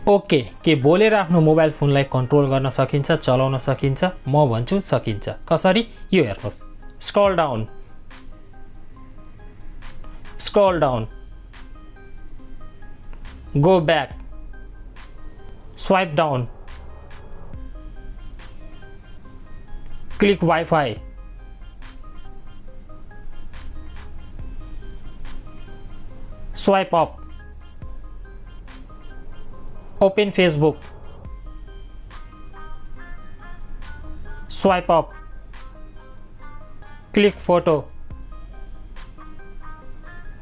Okay, के बोलेर आफ्नो मोबाइल फोनलाई कन्ट्रोल गर्न सकिन्छ, चलाउन सकिन्छ? म भन्छु सकिन्छ। कसरी? यो हेर्नुहोस्, scroll down, scroll down, go back, swipe down, click wifi, swipe up, open Facebook, swipe up, click photo,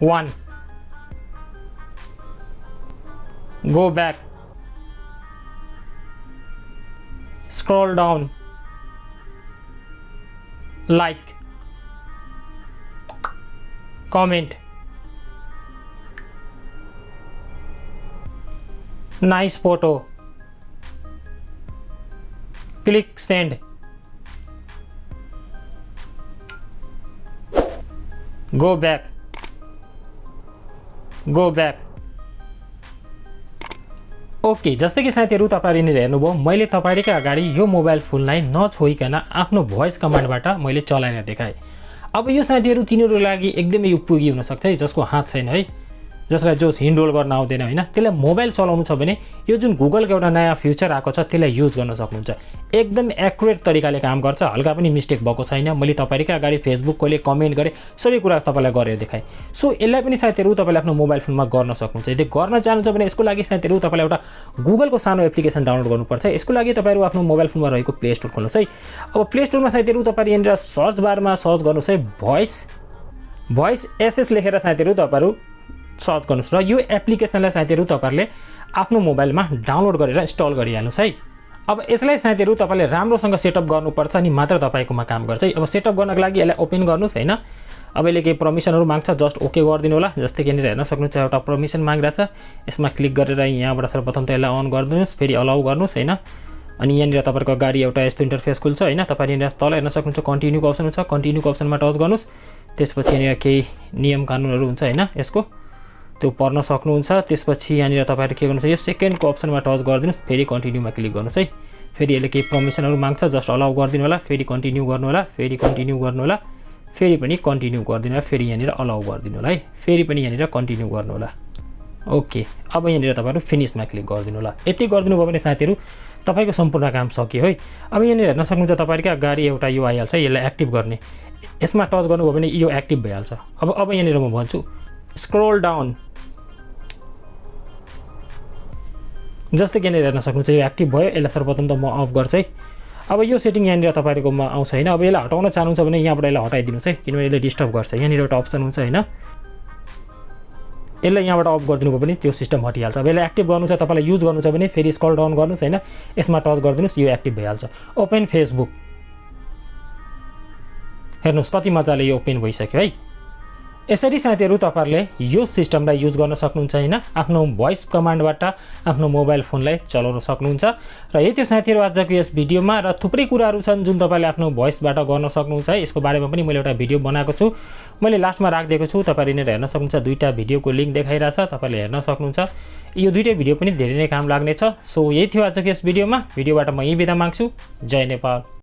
1, go back, scroll down, like, comment, nice photo, click send, go back, go back. Okay, जस्तै कि साथीहरु तपाईहरुले यहाँनिर हेर्नुभयो, मैले तपाईहरुकै अगाडि यो mobile फोनलाई नछोइकन आफ्नो भोइस कमान्डबाट मैले चलाएर देखाएँ। अब यो साथीहरु तिनीहरुको लागि एकदमै उपयोगी हुन सक्छ है, जसको हात छैन है, जसलाई जो हिन्डोल गर्न आउँदैन हैन, त्यसलाई मोबाइल चलाउनु छ भने यो जुन गुगलको एउटा नयाँ फ्युचर आएको छ त्यसलाई युज गर्न सक्नुहुन्छ। एकदम एक्युरेट तरिकाले काम गर्छ, हल्का पनि मिस्टेक भएको छैन। मैले तपाईहरुकै अगाडि फेसबुक कहिले कमेन्ट गरे, सबै कुरा तपाईलाई गरेर देखाएँ। सो यसलाई पनि साथीहरु तपाईले आफ्नो मोबाइल फोनमा गर्न सक्नुहुन्छ। यदि गर्न चाहनुहुन्छ भने यसको लागि साथीहरु तपाईले एउटा गुगलको सानो एप्लिकेसन डाउनलोड गर्नुपर्छ। यसको लागि तपाईहरु आफ्नो मोबाइल फोनमा रहेको प्ले स्टोर खोल्नुस् है। अब प्ले स्टोरमा साथीहरु तपाईहरु यहाँनिर सर्च बारमा सर्च गर्नुस् है, भोइस एसएस लेखेर साथीहरु तपाईहरु सर्च गर्नुस् र यो एप्लिकेसनलाई साथीहरु तपाईहरुले आफ्नो मोबाइलमा डाउनलोड गरेर इन्स्टल गरिहाल्नुस् है। अब यसलाई साथीहरु तपाईले राम्रोसँग सेटअप गर्नुपर्छ अनि मात्र तपाईकोमा काम गर्छ है। अब सेटअप गर्नको लागि यसलाई ओपन गर्नुस् हैन। अब यसले के परमिसनहरु माग्छ, जस्ट ओके गरिदिनु होला। जस्तै कि यहाँनिर हेर्न सक्नुहुन्छ एउटा परमिसन मागिरहेछ, यसमा क्लिक गरेर यहाँबाट सर्वप्रथम त यसलाई अन गरिदिनुस्, फेरि अलाउ गर्नुस् हैन। अनि यहाँनिर तपाईहरुको अगाडि एउटा यस्तो इन्टरफेस खुल्छ हैन। तपाईले यहाँनिर तल हेर्न सक्नुहुन्छ कन्टिन्यूको अप्सन हुन्छ, कन्टिन्यूको अप्सनमा टच गर्नुस्। त्यसपछि यहाँनिर केही नियम कानुनहरु हुन्छ हैन, यसको त्यो पढ्न सक्नुहुन्छ। त्यसपछि यहाँनिर तपाईहरु के गर्नुहुन्छ, यो सेकेन्डको अप्सनमा टच गरिदिनुस्, फेरि कन्टिन्यूमा क्लिक गर्नुस् है। फेरि यसले केही परमिसनहरु माग्छ, जस्ट अलाउ गरिदिनु होला, फेरि कन्टिन्यू गर्नु होला, फेरि कन्टिन्यू गर्नु होला, फेरि पनि कन्टिन्यू गरिदिनु होला, फेरि यहाँनिर अलाउ गरिदिनु होला है, फेरि पनि यहाँनिर कन्टिन्यू गर्नु होला। ओके, अब यहाँनिर तपाईहरु फिनिशमा क्लिक गरिदिनु होला। यति गरिदिनु भयो भने साथीहरु तपाईको सम्पूर्ण काम सकियो है। अब यहाँनिर हेर्न सक्नुहुन्छ तपाईहरुकै अगाडि एउटा यो आइहाल्छ, यसलाई एक्टिभ गर्ने। यसमा टच गर्नुभयो भने यो एक्टिभ भइहाल्छ। अब यहाँनिर म भन्छु स्क्रोल डाउन, जस्तै कि यहाँनिर हेर्न सक्नुहुन्छ यो एक्टिभ भयो। यसलाई सर्वप्रथम त म अफ गर्छु है। अब यो सेटिङ यहाँनिर तपाईहरुकोमा आउँछ हैन। अब यसलाई हटाउन चाहनुहुन्छ भने यहाँबाट यसलाई हटाइदिनुस् है, किनभने यसले डिस्टर्ब गर्छ। यहाँनिर एउटा अप्सन हुन्छ हैन, यसलाई यहाँबाट अफ गरिदिनु भयो भने त्यो सिस्टम हटिहाल्छ। अब यसलाई एक्टिभ गर्नु छ, तपाईलाई युज गर्नु छ भने फेरि स्क्रल डाउन गर्नुस् हैन, यसमा टच गरिदिनुस्, यो एक्टिभ भइहाल्छ। ओपन फेसबुक, हेर्नुस् कति मजाले यो ओपन भइसक्यो है। यसरी साथीहरु तपाईहरुले यो सिस्टमलाई युज गर्न सक्नुहुन्छ हैन, आफ्नो भोइस कमान्डबाट आफ्नो मोबाइल फोनलाई चलाउन सक्नुहुन्छ। र यति साथीहरु आजको यस भिडियोमा, र थुप्रै कुराहरु छन् जुन तपाईले आफ्नो भोइसबाट गर्न सक्नुहुन्छ है। यसको बारेमा पनि मैले एउटा भिडियो बनाएको छु, मैले लास्टमा राखिदिएको छु। तपाईहरुले हेर्न सक्नुहुन्छ, दुईटा भिडियोको लिंक देखाइराछ, तपाईले हेर्न सक्नुहुन्छ। यो दुईटै भिडियो पनि धेरै नै काम लाग्नेछ। सो यही थियो आजको यस भिडियोमा। भिडियोबाट म यही बिदा माग्छु। जय नेपाल।